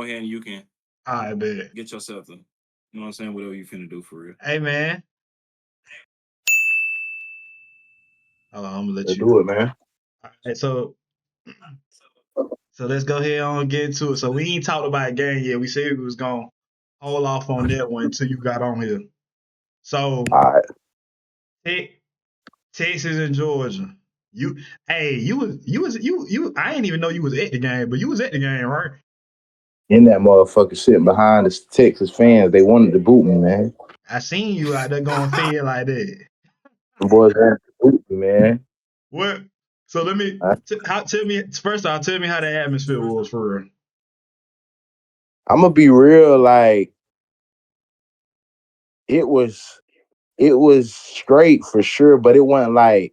go ahead and you can I bet. get yourself to, you know what I'm saying, whatever you finna do for real. Hey man. Hold on, I'm gonna let Let's you. do it, man. All right, so let's go ahead and get into it. So we ain't talked about a game yet. We said we was gonna hold off on that one until you got on here. So All right. Texas and Georgia. You I didn't even know you was at the game, but you was at the game, right? In that motherfucker sitting behind the Texas fans, they wanted to boot me, man. I seen you out there going fed like that. The boys wanted to boot me, man. What? So let me tell me first off, tell me how the atmosphere was for real. I'm gonna be real, like it was straight for sure, but it wasn't like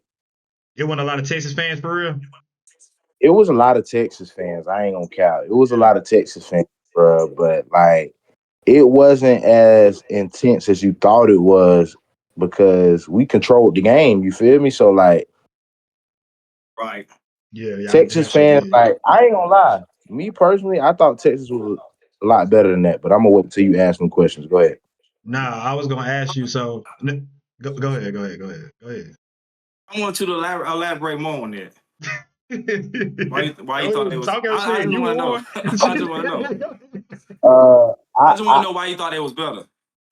It wasn't a lot of Texas fans for real. it was a lot of Texas fans. I ain't gonna count. It was a lot of Texas fans, bro, but like it wasn't as intense as you thought it was because we controlled the game. You feel me? So like Right. Yeah, y'all damn Texas sure fans, did. like I ain't gonna lie. Me personally, I thought Texas was a lot better than that. But I'm gonna wait till you ask some questions. Go ahead. Nah, I was gonna ask you. So go ahead. I want you to elaborate more on that. Why you Go thought it ahead. was? Talk your I shit. just You want to know. won. I just want to know. Uh, I I, just want I to know why you thought it was better.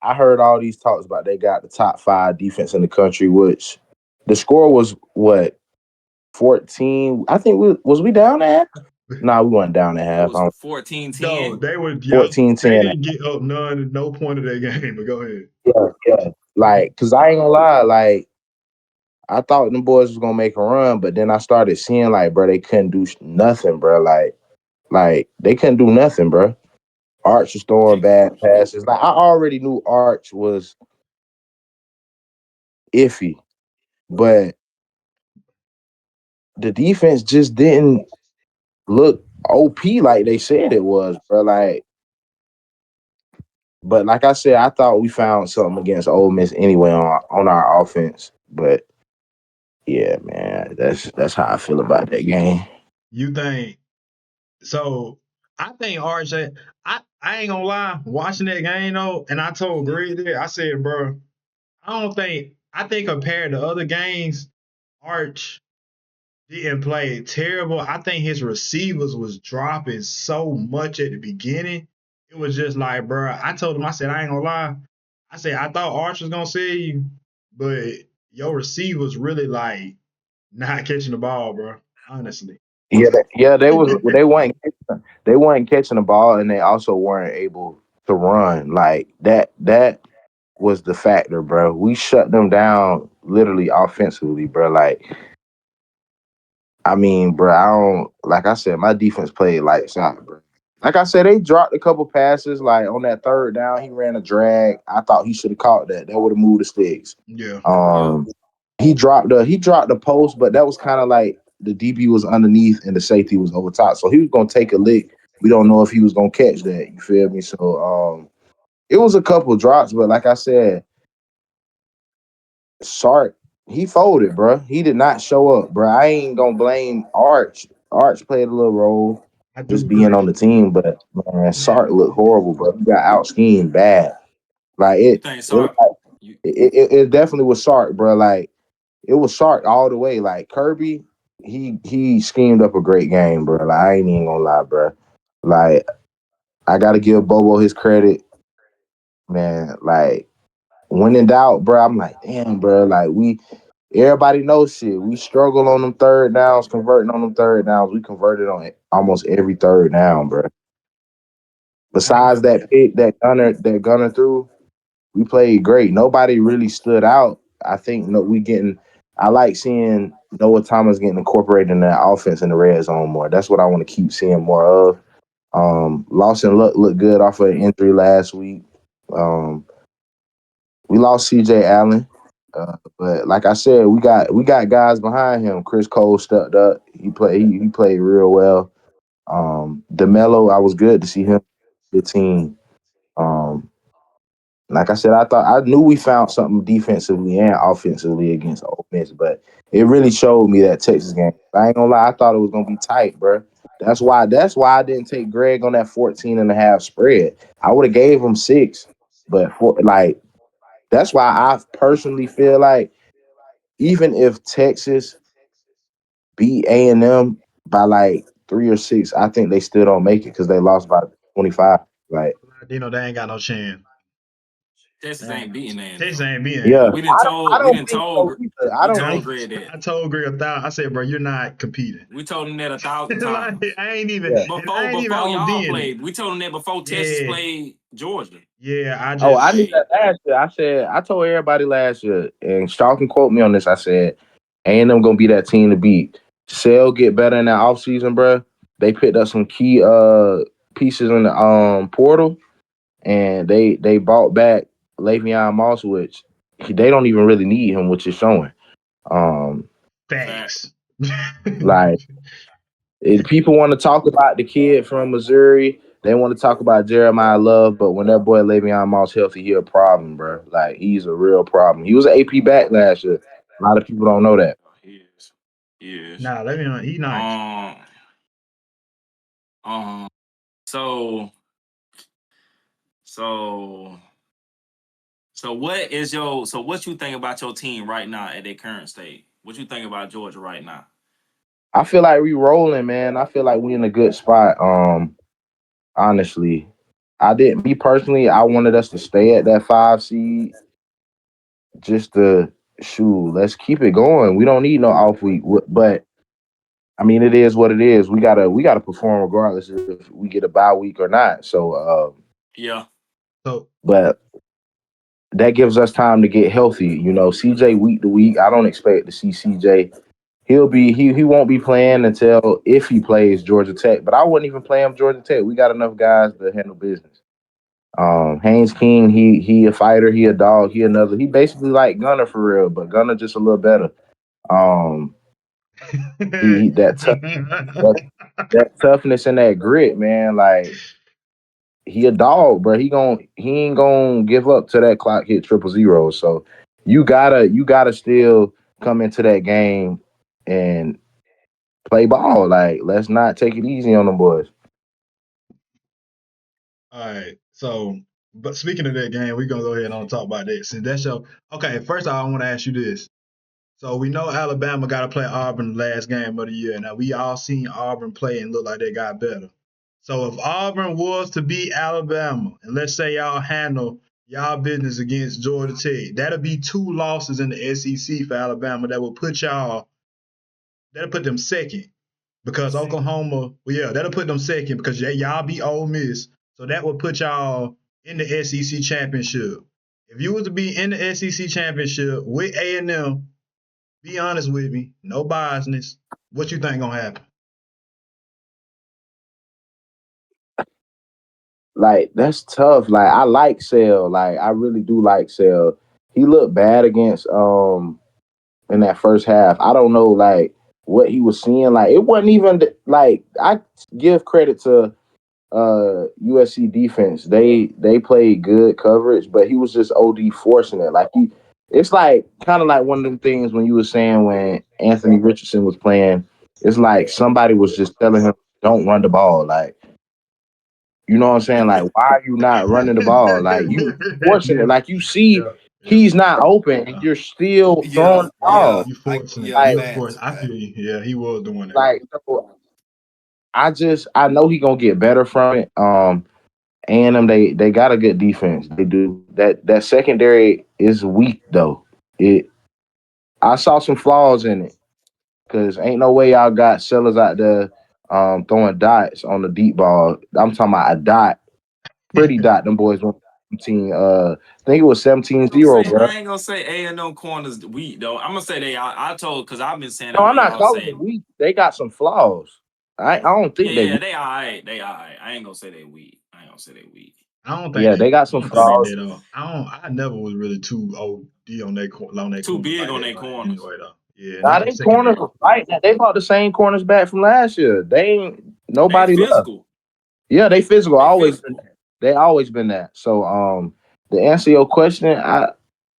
I heard all these talks about they got the top 5 defense in the country, which the score was what 14. I think we down at half? Nah, we weren't down at It half. was 14-10. No, they were y'all. They 14-10. didn't get up no point of that game. But go ahead. Yeah. Like, cause I ain't gonna lie, like I thought them boys was gonna make a run, but then I started seeing like, bro, they couldn't do nothing, bro. Like they couldn't do nothing, bro. Arch was throwing bad passes. Like I already knew Arch was iffy, but the defense just didn't look OP like they said it was, bro. Like, but like I said, I thought we found something against Ole Miss anyway on our offense. But yeah, man, that's how I feel about that game. You think so? I think RJ. I ain't gonna lie. Watching that game though, and I told Greg that I said, bro, I don't think I think compared to other games, Arch didn't play terrible. I think his receivers was dropping so much at the beginning. It was just like, bro, I told him, I said, I ain't gonna lie. I said, I thought Arch was gonna see you, but your receivers really like not catching the ball, bro. Honestly. Yeah, they weren't catching the ball, and they also weren't able to run like that. That was the factor, bro. We shut them down literally offensively, bro. Like I mean, bro, I don't like I said, my defense played lights out, bro. Like I said, they dropped a couple passes. Like on that third down, he ran a drag. I thought he should have caught that. That would have moved the sticks. Yeah. Um, he dropped the post, but that was kind of like the DB was underneath and the safety was over top, so he was gonna take a lick. We don't know if he was gonna catch that. You feel me? So it was a couple drops, but like I said, Sark, he folded, bro. He did not show up, bro. I ain't gonna blame Arch. Arch played a little role I do just being agree. on the team, but man, Sark Man, looked horrible, bro. He got out schemed bad. Like You think Sark? You it definitely was Sark, bro. Like it was Sark all the way. Like Kirby, he schemed up a great game, bro. Like I ain't even gonna lie, bro. Like I gotta give Bobo his credit, man. Like when in doubt, bro, I'm like, damn, bro. Like everybody knows shit. We struggle on them third downs, converting on them third downs. We converted on almost every third down, bro. I Besides know. that pick that Gunner threw, we played great. Nobody really stood out. I think no, we getting. I like seeing Noah Thomas getting incorporated in that offense in the red zone more. That's what I want to keep seeing more of. Lawson looked good off of an injury last week. Um, we lost C.J. Allen, but like I said, we got guys behind him. Chris Cole stepped up. He played real well. DeMelo, I was good to see him. The team. Um, like I said, I knew we found something defensively and offensively against Ole Miss, but it really showed me that Texas game. I ain't gonna lie, I thought it was gonna be tight, bro. That's why I didn't take Greg on that 14.5 spread. I would have gave him 6, but that's why I personally feel like even if Texas beat A&M by like 3 or 6, I think they still don't make it because they lost by 25. Like, They ain't got no chance. Texas ain't beating A&M. Texas ain't beating yeah, A&M. We didn't I told don't think so either. I don't think. Greg that. I told Greg 1,000. I said, bro, you're not competing. We told him that 1,000 Like, times. I ain't even Yeah. before Y'all played. We told him that before Texas played Georgia. Yeah, I I knew that last year. I told everybody last year, and Shaw can quote me on this. I said, A&M gonna be that team to beat. Sale get better in that offseason, bro. They picked up some key pieces in the portal, and they brought back Le'Veon Moss, which they don't even really need him, which is showing. facts. Like, if people want to talk about the kid from Missouri, they want to talk about Jeremiah Love, but when that boy Le'Veon Moss healthy, he a problem, bro. Like, he's a real problem. He was an AP back last year. A lot of people don't know that. He is. Nah, let me know. He nice. So what you think about your team right now at their current state? What you think about Georgia right now? I feel like we rolling, man. I feel like we in a good spot. Honestly, me personally, I wanted us to stay at that 5 seed. Just to let's keep it going. We don't need no off week, but I mean, it is what it is. We gotta perform regardless if we get a bye week or not. So, yeah. But that gives us time to get healthy. You know, CJ week to week. I don't expect to see CJ. He won't be playing until if he plays Georgia Tech. But I wouldn't even play him Georgia Tech. We got enough guys to handle business. Haynes King, he a fighter, he a dog, he basically like Gunner for real, but Gunner just a little better. That toughness and that grit, man. Like, he a dog, bro. He ain't gonna give up till that clock hit 000. So you gotta still come into that game and play ball. Like, let's not take it easy on them boys. All right. So, but speaking of that game, we're gonna go ahead and talk about that. Since that's okay. First, I want to ask you this. So we know Alabama got to play Auburn the last game of the year. Now we all seen Auburn play and look like they got better. So if Auburn was to beat Alabama, and let's say y'all handle y'all business against Georgia Tech, that'll be 2 losses in the SEC for Alabama. That'll put them second. Because Oklahoma, that'll put them second because y'all beat Ole Miss. So that would put y'all in the SEC championship. If you was to be in the SEC championship with A&M, be honest with me, no biasness, what you think gonna happen? Like, that's tough. Like, I like Sale. Like, I really do like Sale. He looked bad against in that first half. I don't know like what he was seeing. Like, it wasn't even like, I give credit to USC defense. They played good coverage, but he was just OD forcing it. Like, it's like kind of like one of them things when you were saying when Anthony Richardson was playing. It's like somebody was just telling him, "Don't run the ball." Like, you know what I'm saying? Like, why are you not running the ball? Like, you forcing it. Like, you see he's not open, and you're still throwing the ball. You forcing it. Like, I feel you. Yeah, he was doing it. Like, so I know he gonna get better from it. A&M, they got a good defense. They do. That secondary is weak though. I saw some flaws in it because ain't no way y'all got Sellers out there throwing dots on the deep ball. I'm talking about a dot, pretty dot. Them boys went 17. I think it was 17-0, bro. I ain't gonna say A&M corners weak though. I'm gonna say they. I told because I've been saying. No, I'm not calling it weak. They got some flaws. I don't think they. Yeah, they all right. They all right. I ain't gonna say they weak. I don't think they got some flaws. I never was really too OD on that corner. Too big on their corners. Anyway, though. Yeah, Nah, they corners right now. They bought the same corners back from last year. They ain't nobody they physical. left. Yeah, they physical. They always been that. So to answer your question,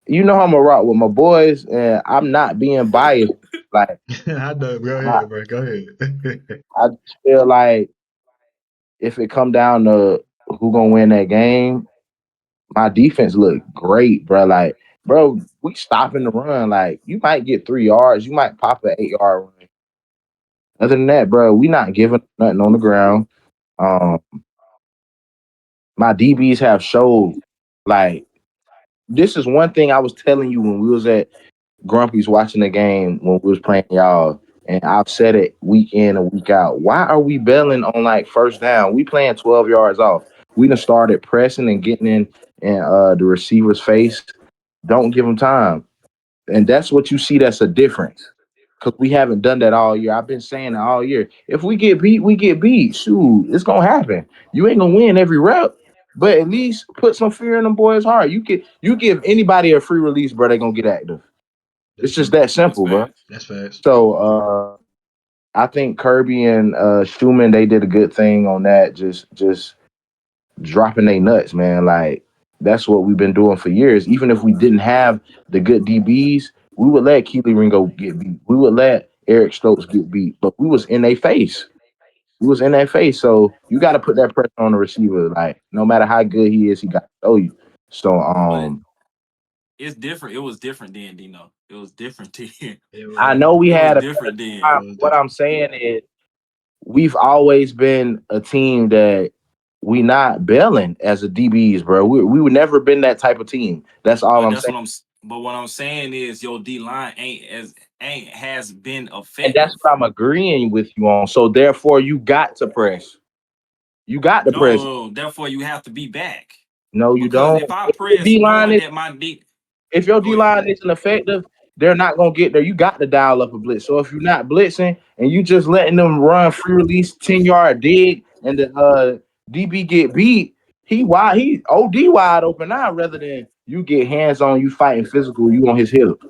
you know how I'm gonna rock with my boys, and I'm not being biased. Like I know. Go I, ahead, bro. Go ahead. I just feel like if it come down to who gonna win that game, my defense look great, bro. Like, bro, we stopping the run. Like, you might get 3 yards, you might pop an 8 yard run. Other than that, bro, we not giving nothing on the ground. Um, my DBs have showed like this is one thing I was telling you when we was at Grumpy's watching the game when we was playing y'all, and I've said it week in and week out. Why are we bailing on like first down? We playing 12 yards off. We done started pressing and getting in the receiver's face. Don't give them time, and that's what you see. That's a difference because we haven't done that all year. I've been saying that all year. If we get beat, we get beat. Shoot, it's gonna happen. You ain't gonna win every rep, but at least put some fear in them boys' heart. You give anybody a free release, bro, they gonna get active. It's just that That's simple, bro. facts. That's fast. So I think Kirby and Schumann they did a good thing on that. Just dropping they nuts, man. Like that's what we've been doing for years. Even if we didn't have the good DBs, we would let Keely Ringo get beat. We would let Eric Stokes get beat. But we was in their face. We was in their face. So you got to put that pressure on the receiver. Like no matter how good he is, he got to show you. So But it's different. It was different then, Dino. It was different then. It I was. know we It was had a better different then. time. It was What different. I'm saying is we've always been a team that we not bailing as a DBs, bro. We would never been that type of team. That's all But I'm that's saying. what But what I'm saying is your D line ain't has been And that's effective. what I'm agreeing with you on. So therefore you got to press. You got to press. No, therefore you have to be back. No, you Because don't. if I If your press D line knowing is that my D if your go D ahead. line isn't effective, they're not gonna get there. You got to dial up a blitz. So if you're not blitzing and you just letting them run free release 10 yard dig and the DB get beat, he OD wide open now rather than you get hands on you fighting physical, you on his hip.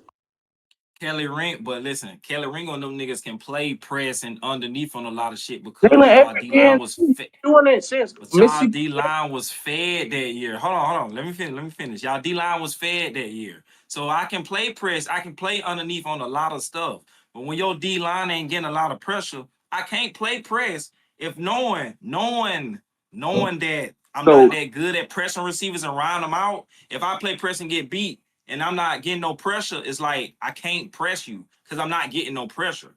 But listen, Kelly Ringo and them niggas can play press and underneath on a lot of shit Jalen because y'all Everett D line can was doing it since but y'all Mississippi. D line was fed that year. Hold on. Let me finish. Y'all D line was fed that year. So I can play press. I can play underneath on a lot of stuff. But when your D line ain't getting a lot of pressure, I can't play press if knowing that I'm not So that good at pressing receivers and round them out. If I play press and get beat and I'm not getting no pressure, it's like I can't press you because I'm not getting no pressure.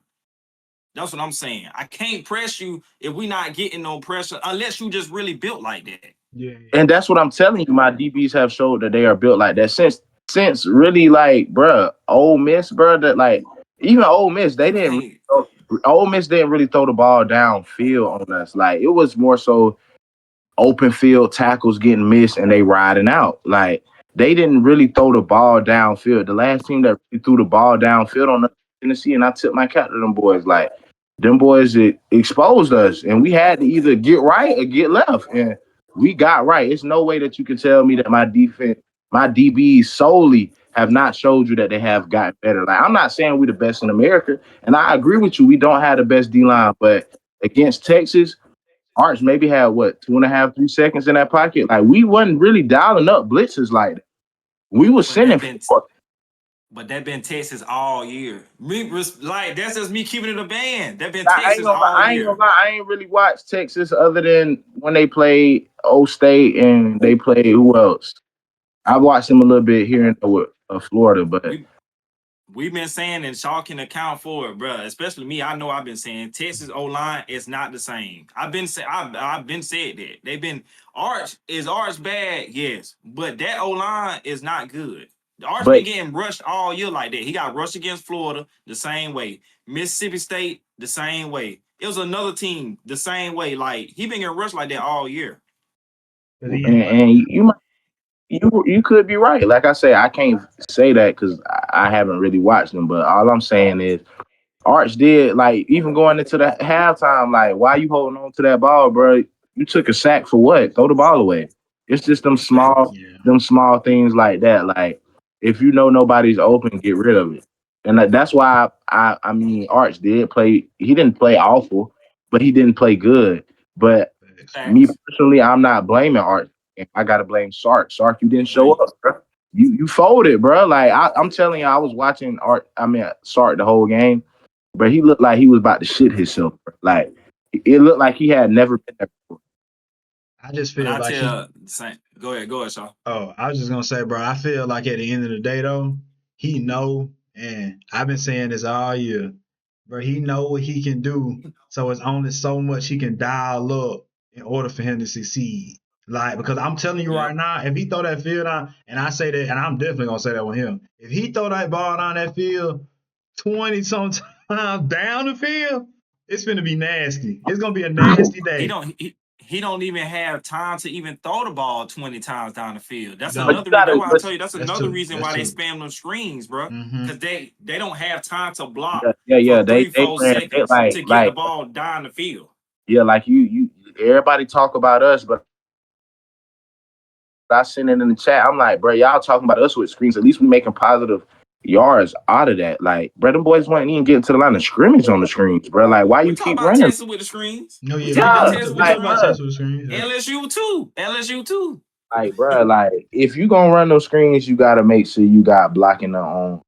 That's what I'm saying. I can't press you if we not getting no pressure unless you just really built like that. Yeah. and that's what I'm telling you. My DBs have showed that they are built like that since really like bruh, Ole Miss, bruh, that like even Ole Miss, they You didn't can't. Ole Miss didn't really throw the ball downfield on us. Like it was more so open field tackles getting missed and they riding out. Like they didn't really throw the ball downfield. The last team that really threw the ball downfield on Tennessee, and I took my cap to them boys. Like them boys exposed us, and we had to either get right or get left, and we got right. It's no way that you can tell me that my defense, my DBs solely have not showed you that they have gotten better. Like I'm not saying we're the best in America, and I agree with you. We don't have the best D line, but against Texas, Arch maybe had what 2.5, 3 seconds in that pocket. Like we wasn't really dialing up blitzes like that. We was But sending that been for. but that been Texas all year. Like that's just me keeping it a band. That been I ain't Texas gonna lie. all I ain't gonna year. lie. I ain't really watched Texas other than when they played O State and they played who else? I watched them a little bit here in Florida, but We we've been saying and Shaw can account for it, bro. Especially me. I know I've been saying Texas O line is not the same. I've been said that they've been Arch bad, yes, but that O line is not good. The Arch been but getting rushed all year like that. He got rushed against Florida the same way, Mississippi State the same way. It was another team the same way. Like he been getting rushed like that all year. Cause he ain't like and you might you could be right. Like I say, I can't say that because I haven't really watched them. But all I'm saying is Arch did like even going into the halftime. Like, why you holding on to that ball, bro? You took a sack for what? Throw the ball away. It's just Facts. yeah. them small things like that. Like, if you know nobody's open, get rid of it. And that's why I mean, Arch did play. He didn't play awful, but he didn't play good. But Facts. me Facts. personally, I'm not blaming Arch. I gotta blame Sark. Sark, you didn't show Blame. up, bro. You folded, bro. Like I'm telling you, I was watching Sark the whole game but he looked like he was about to shit himself. Bro. Like it looked like he had never been there before. I just But feel I like tell Saint, go ahead, Shaw. Oh, I was just gonna say, bro, I feel like at the end of the day though, he know, and I've been saying this all year, bro, he know what he can do. So it's only so much he can dial up in order for him to succeed. Like, because I'm telling you Yep. right now, if he throw that field on, and I say that, and I'm definitely gonna say that with him, if he throw that ball down that field 20 sometimes down the field, it's gonna be nasty. It's gonna be a nasty He day. don't he don't even have time to even throw the ball 20 times down the field. That's No, another reason. That's Gotta why I tell listen. you that's that's another true. reason That's why they true. spam them screens, bro. Mm-hmm. Because they don't have time to block Yeah. for They 3-4 ran they seconds to get the like ball down the field. yeah, like you everybody talk about us, but I seen it in the chat. I'm like, bro, y'all talking about us with screens. At least we making positive yards out of that. Like, bro, them boys weren't even getting to the line of scrimmage on the screens, bro. Like, why We you talk keep about running? Texas with the screens. No, We yeah, talk we about Yeah, we, Texas we with the like, talk about bro, screens. Texas with the screen. Yeah. LSU too. LSU too. like, bro, like, if you gonna run those screens, you gotta make sure you got blocking on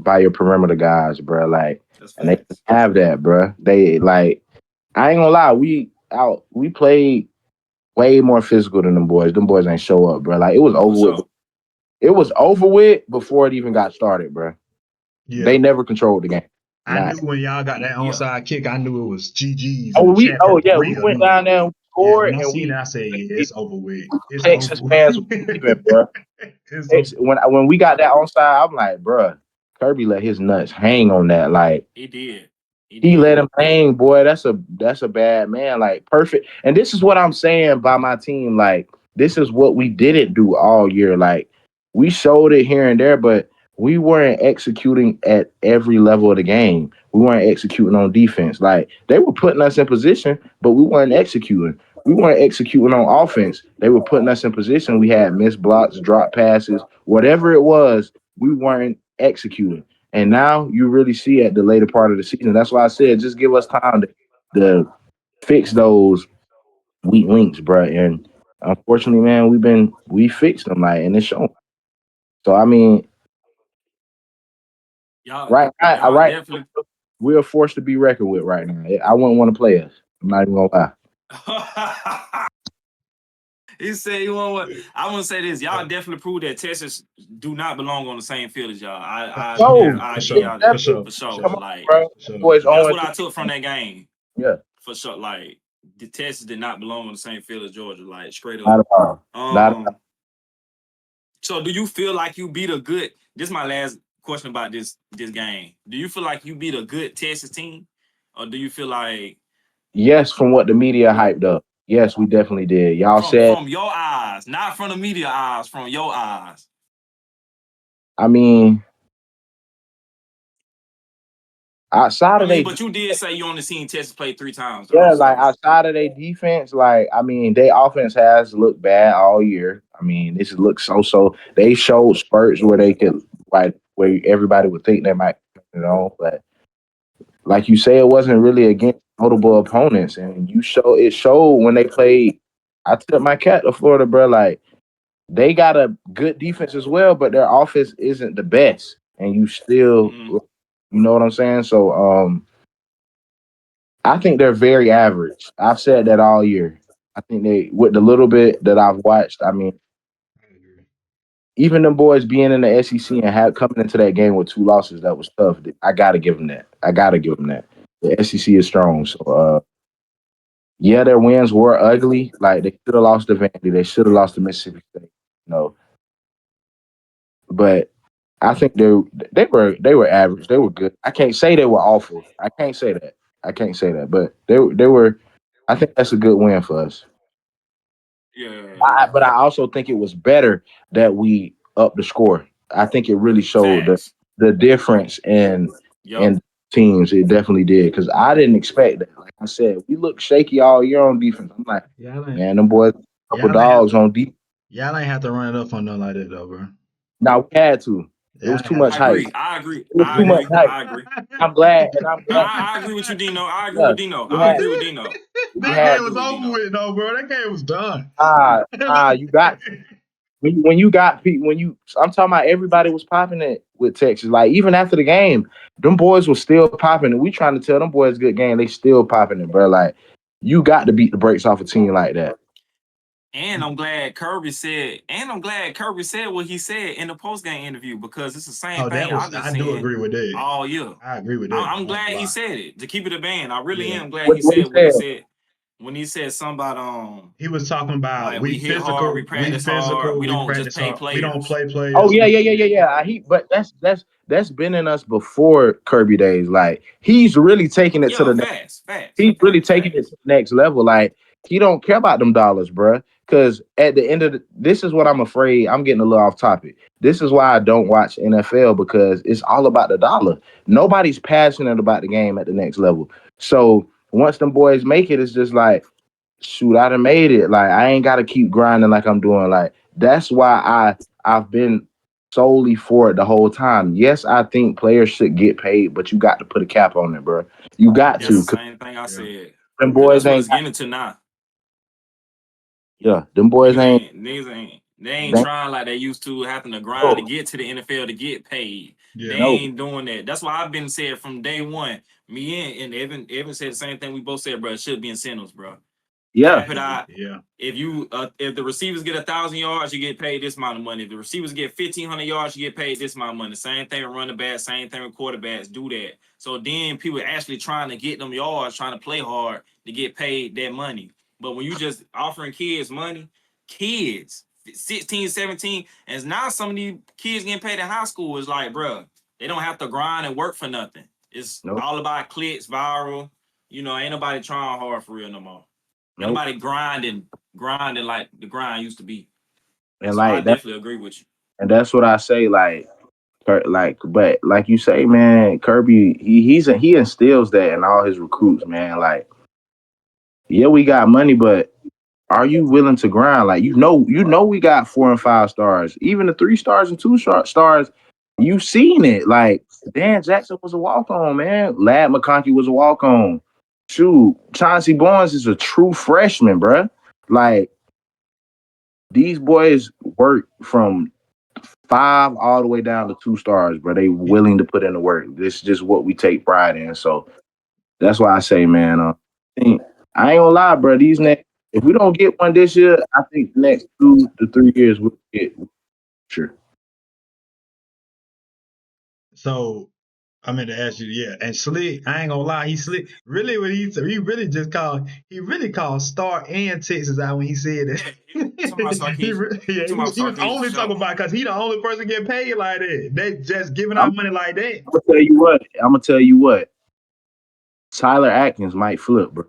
by your perimeter guys, bro. Like, That's and they facts. have that, bro. They like, I ain't gonna lie, we played way more physical than them boys. Them boys ain't show up, bro. Like, it was For over with. sure. It was over with before it even got started, bro. Yeah. They never controlled the game. I Not. knew when y'all got that Yeah. onside kick, I knew it was GG's in Oh, the chat for yeah, we real went then. down there and Yeah, when scored, I and seen it, I said, yeah, it's over with. It's over Texas fans was leaving, with. bro. It's over. When we got that onside, I'm like, bro, Kirby let his nuts hang on that. Like, He did. He he let did. him hang, boy. That's a bad man. Like, perfect. And this is what I'm saying by my team. Like, this is what we didn't do all year. Like, we showed it here and there, but we weren't executing at every level of the game. We weren't executing on defense. Like, they were putting us in position, but we weren't executing. We weren't executing on offense. They were putting us in position. We had missed blocks, drop passes, whatever it was, we weren't executing. And now you really see at the later part of the season. That's why I said just give us time to fix those weak links, bro. And unfortunately, man, we fixed them, like, and it's showing. So I mean, Y'all right, y'all right, definitely we're forced to be reckoned with right now. I wouldn't want to play us. I'm not even gonna lie. He said you want what I want to say this. Y'all definitely proved that Texas do not belong on the same field as y'all. So For I give sure. y'all For that sure. for For sure. come sure. on, Like bro. For sure. Boys For sure. that's on. what I took from that game. Yeah, For sure. Like the Texas did not belong on the same field as Georgia. Like straight not up. at all. Not at all. So do you feel like you beat a good? This is my last question about this game. Do you feel like you beat a good Texas team, or do you feel like Yes, from what the media hyped up. Yes, we definitely did. Y'all said. from your eyes, not from the media eyes, from your eyes? I mean, outside I of mean, they but you did say you only seen Texas play 3 times though. yeah, like So outside of their defense, like I mean, their offense has looked bad all year. I mean, this looks so. They showed spurts where they could like where everybody would think they might, but like you say, it wasn't really against notable opponents, and it showed when they played. I took my cat to Florida, bro. Like they got a good defense as well, but their offense isn't the best, and you still, mhm. you know what I'm saying? So, I think they're very average. I've said that all year. I think they, with the little bit that I've watched, I mean, I agree. even them boys being in the SEC and coming into that game with 2 losses, that was tough. I gotta give them that. I gotta give them that. The SEC is strong. So, yeah, their wins were ugly. Like they should have lost to Vandy. They should have lost to Mississippi State. But I think they were average. They were good. I can't say they were awful. I can't say that. But they were. I think that's a good win for us. Yeah, But I also think it was better that we upped the score. I think it really showed facts. the difference Yup. in teams. It definitely did because I didn't expect that. Like I said, we looked shaky all year on defense. I'm like, Y'all ain't man, them boys, couple y'all ain't have dogs on defense. y'all ain't have to run it up on nothing like that though, bro. Now we had to. It was Y'all ain't too have much I to run hype. agree. It I agree. was I too much agree. hype. I agree. I'm glad, and I'm glad. I agree with you, Dino. I agree Yeah, with Dino. we I had agree with Dino. we That I had game agree was with over Dino. with though, bro. That game was done. you got when you got when you, I'm talking about everybody was popping it with Texas. Like even after the game, them boys were still popping it. We trying to tell them boys good game, they still popping it, bro. Like you got to beat the brakes off a team like that. And I'm glad Kirby said, what he said in the post game interview because it's the same Oh, that thing I've was been I do saying agree with that. all year. I agree with that. I'm I ain't glad gonna he lie. said it. To keep it a band, I really Yeah. am glad he What he said what he said? said when he said something about He was talking about like we hit hard, we practice hard, we we don't just practice pay hard, we don't players. play Oh players. yeah, yeah, yeah, yeah, yeah. But that's been in us before Kirby days. Like he's really taking it to Yeah, the he's really taking it to facts. the next level. Like he don't care about them dollars, bruh. Because at the end of this is what I'm afraid. I'm getting a little off topic. This is why I don't watch NFL because it's all about the dollar. Nobody's passionate about the game at the next level. So once them boys make it, it's just like, shoot, I done made it. Like I ain't got to keep grinding like I'm doing. Like that's why I've been solely for it the whole time. Yes, I think players should get paid, but you got to put a cap on it, bro. You got That's Yeah, to. the 'Cause same thing I yeah, said. them Cause that's boys what ain't. it's getting to now. Yeah, them boys ain't. They ain't They, trying like they used to, having to grind to no, get to the NFL to get paid. They yeah, no. ain't doing that. That's why I've been said from day one. Me and Evan said the same thing. We both said, bro, it should be incentives, bro. Yeah, Cap it out. yeah, If the receivers get 1,000 yards, you get paid this amount of money. If the receivers get 1,500 yards, you get paid this amount of money. Same thing with running backs, same thing with quarterbacks. Do that. So then people are actually trying to get them yards, trying to play hard to get paid that money. But when you just offering kids money, kids 16, 17, and now some of these kids getting paid in high school is like, bro, they don't have to grind and work for nothing. It's nope, all about clicks, viral. Ain't nobody trying hard for real no more. Ain't nope. nobody grinding like the grind used to be. And So I like that, definitely agree with you. and that's what I say. But like you say, man, Kirby, he instills that in all his recruits, man. Like, yeah, we got money, but are you willing to grind? Like, we got 4 and 5 stars, even the 3 stars and 2 stars. You seen it. Like, Dan Jackson was a walk on, man. Lad McConkey was a walk on. Shoot, Chauncey Barnes is a true freshman, bruh. Like, these boys work from 5 all the way down to 2 stars, bro. They willing to put in the work. This is just what we take pride in. So that's why I say, man, I ain't gonna lie, bro. These next, if we don't get one this year, I think the next 2 to 3 years we'll get sure. So I meant to ask you, yeah. And Slick, I ain't gonna lie, he slick. Really, what he really called Star and Texas out when he said it. He talking about Sarkeesian. Yeah, Talking about he was Sarkeesian for only sure. talking about because he the only person getting paid like that. They just giving I'm, out money like that. I'm gonna tell you what. I'm gonna tell you what. Tyler Atkins might flip, bro.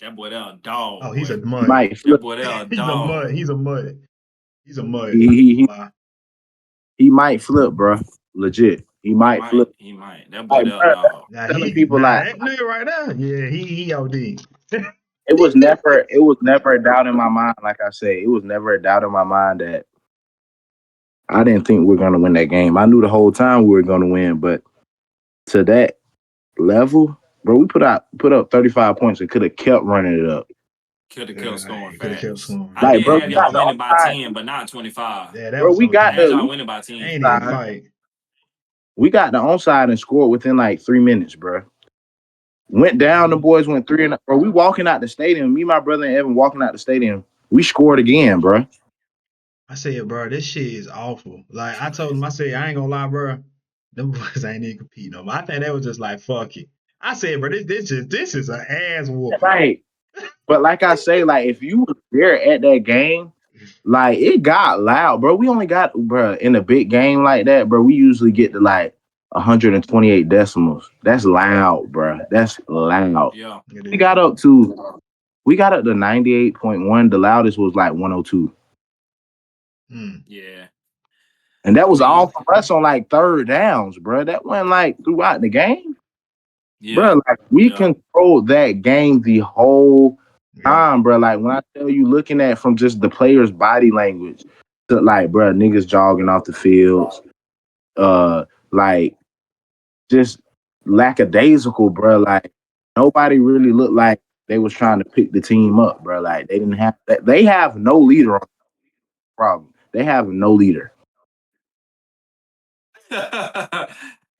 That boy that a dog, Oh, he's a boy. He mud. might That flip. boy that a He's a mud. dog. He's a mud. He's a mud. He I ain't he gonna he, lie. he might flip, bro. Legit. He He might flip. might. He might. That boy Like, that a bro, dog. Now telling people like that nigga right there, yeah, he OD. it was never a doubt in my mind. Like I said, it was never a doubt in my mind that I didn't think we were gonna win that game. I knew the whole time we were gonna win, but to that level, bro, we put up 35 points and could have kept running it up. Could have kept Yeah, scoring could have kept fast. scoring. I Like, did bro, have we Yeah, got y'all the winning by onside, 10, but not 25. yeah, that bro. was I had y'all We winning by they 10. ain't even onside. fight. We got the onside and scored within like 3 minutes, bro. Went down, the Mhm. boys went 3 and bro. We walking out the stadium. Me, my brother, and Evan walking out the stadium. We scored again, bro. I said, bro, this shit is awful. Like I told him, Crazy. I said, I ain't gonna lie, bro. Them boys ain't even compete no more. I think they was just like, fuck it. I said, bro, this is an ass whooping. Right. But like I say, like if you were there at that game, like it got loud, bro. We only got, bro, in a big game like that, bro. We usually get to like 128 decimals. That's loud, bro. That's loud. Yeah. It We is. got up to we got up to 98.1. The loudest was like 102. Mm. Yeah. And that I was all mean, for us on like third downs, bro. That wasn't like throughout the game. yeah. Bro, like we Yeah. controlled that game the whole Yeah. time, bro. Like when I tell you, looking at from just the players' body language to like, bro, niggas jogging off the fields, like just lackadaisical, bro. Like nobody really looked like they was trying to pick the team up, bro. Like they didn't have they have no leader on the problem. They have no leader.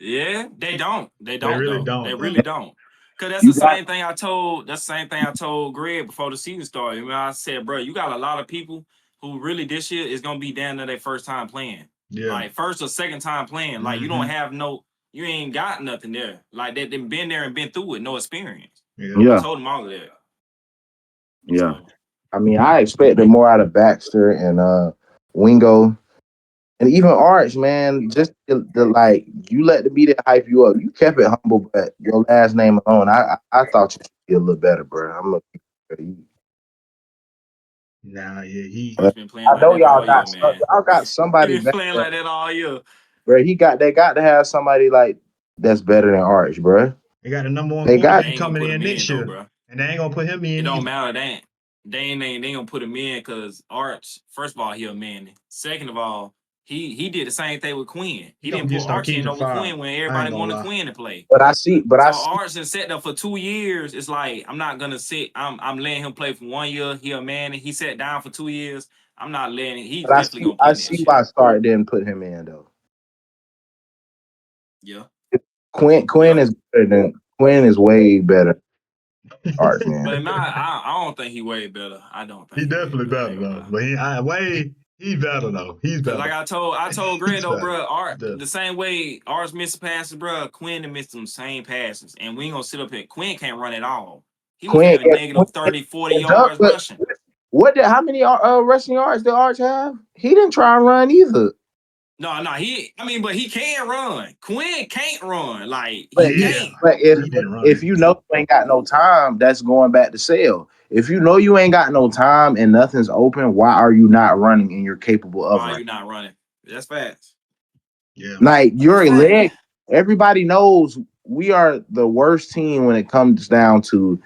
Yeah, they don't. They They don't really though. They don't really though. don't. Cause that's You the got same thing I told. That's the same thing I told Greg before the season started. When I said, bro, you got a lot of people who really this year is gonna be down to their first time playing. Yeah. Like first or second time playing. Like you don't have you ain't got nothing there. Like they've been there and been through it, no experience. Yeah. I yeah, told them all of that. yeah. So I mean, I expected more out of Baxter and Wingo. And even Arch, man, just the like you let the media hype you up. You kept it humble, but your last name alone, I thought you should be a little better, bro. Nah, yeah, he Arch been playing I like know that all year, man. y'all got He somebody been better, playing like that all year. bro. They got to have somebody like that's better than Arch, bro. they got the number one They got They quarterback ain't gonna coming put in him in next though, year, bro. and they ain't gonna put him It in don't either. matter. They ain't gonna put him in because Arch. First of all, he a man. Second of all, he did the same thing with Quinn. He He gonna didn't get put Arch in Sarkeesian over fired. Quinn when I everybody ain't gonna wanted lie. Quinn to play. but I see So Arch been set up for 2 years. It's like I'm not gonna sit. I'm letting him play for 1 year. He a man. And he sat down for 2 years. I'm not letting. He's definitely gonna I play see next year. why Stark didn't put him in though. Yeah, Quinn yeah. is better than Quinn is way better than Arch, man. But I don't think he way better. I don't think He he way definitely better. I ain't better gonna though. lie. But he better though. He's Cause like better. I told Greg He's though, better. bro, He's Art better. the same way ours missed passes, bro. Quinn done missed them same passes, and we ain't gonna sit up here. Quinn can't run at all. He was Quinn, having yeah, negative 30, 40 Quinn dunk, yards but rushing. how many rushing yards did Arch have? He didn't try and run either. No, but he can run. Quinn can't run. Like But he Yeah, can't. he didn't if run. you know you ain't got no time, that's going back to sale. If you know you ain't got no time and nothing's open, why are you not running and you're capable Why of are running? you not running? That's facts. Yeah, Like That's your fact. leg, everybody knows we are the worst team when it comes down to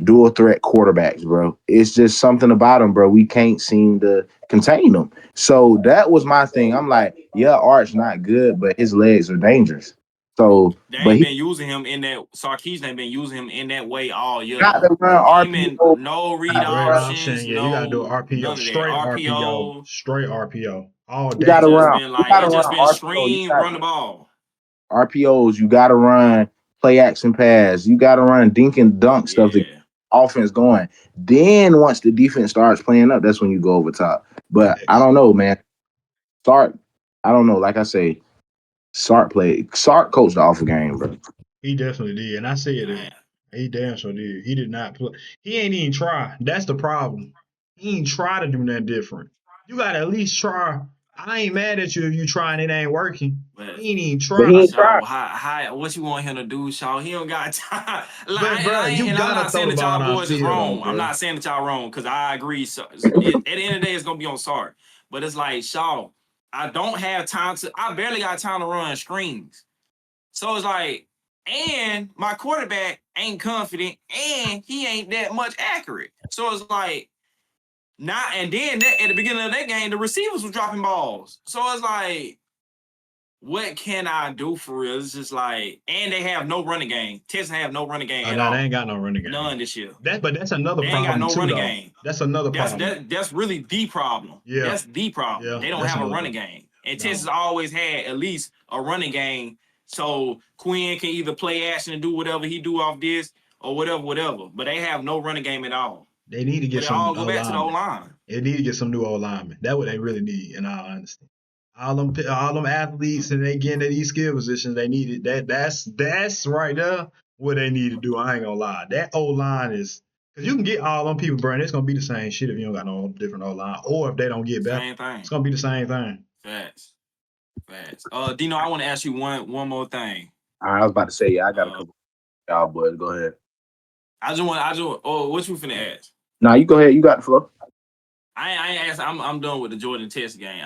dual threat quarterbacks, bro. It's just something about them, bro. We can't seem to contain them. So that was my thing. I'm like, yeah, Art's not good, but his legs are dangerous. So, They but ain't he been using him in that. Sarkeesian ain't been using him in that way all year got to though. run He ain't been RPO. no read Got to straight run, option. options, Yeah, you gotta do no RPO, none of that. straight RPO, RPO. straight RPO all you got It to day. just run. been You like got to it run just been RPO. screen, run the ball. RPOs. You got to run play action pass. You got to run dink and dunk stuff to get Yeah. offense going. Then once the defense starts playing up, that's when you go over top. But I Facts. don't know, man. Sark, I don't know. Like I say, Sark coached the awful game, bro. He definitely did, and I said Man. it. He damn sure did. He did not play. He ain't even try. That's the problem. He ain't try to do nothing different. You gotta at least try. I ain't mad at you if you try and it ain't working. But He ain't even But he try. ain't tried. Shaw, how what you want him to do, Shaw? He don't got time. But bro, you And I'm gotta not throw saying the that ball y'all boys is downfield though, wrong. I'm bro. not saying that y'all wrong because I agree. So at the end of the day, it's gonna be on Sark. But it's like Shaw, I don't have time to. I barely got time to run screens. So it's like, and my quarterback ain't confident, and he ain't that much accurate. So it's like, not. And then at the beginning of that game, the receivers were dropping balls. So it's like, what can I do for real? It's just like, and they have no running game. Texas have no running game Oh at no, they all. ain't got no running game. None this year. That's another They ain't got problem no too running though. game. That's another problem. That's really the problem. Yeah, That's the problem. yeah, They don't that's have a another. running game. And Texas No, always had at least a running game. So Quinn can either play action and do whatever he do off this or whatever. But they have no running game at all. they need to But get it some all go O back to the O linemen. line. They need to get some new O linemen. That's what they really need, in all honesty. All them athletes and they getting to these skill positions, they needed that. That's right there what they need to do. I ain't gonna lie. That O line is because you can get all them people, bro. And it's gonna be the same shit if you don't got no different O line, or if they don't get better, Same it's thing. gonna be the same thing. Facts. Facts. Dino, I want to ask you one more thing. I was about to say, yeah, I got a Uh, couple of y'all boys. Go ahead. what you finna ask? Nah, you go ahead. You got the flow. I ain't asked. I'm done with the Jordan Test game.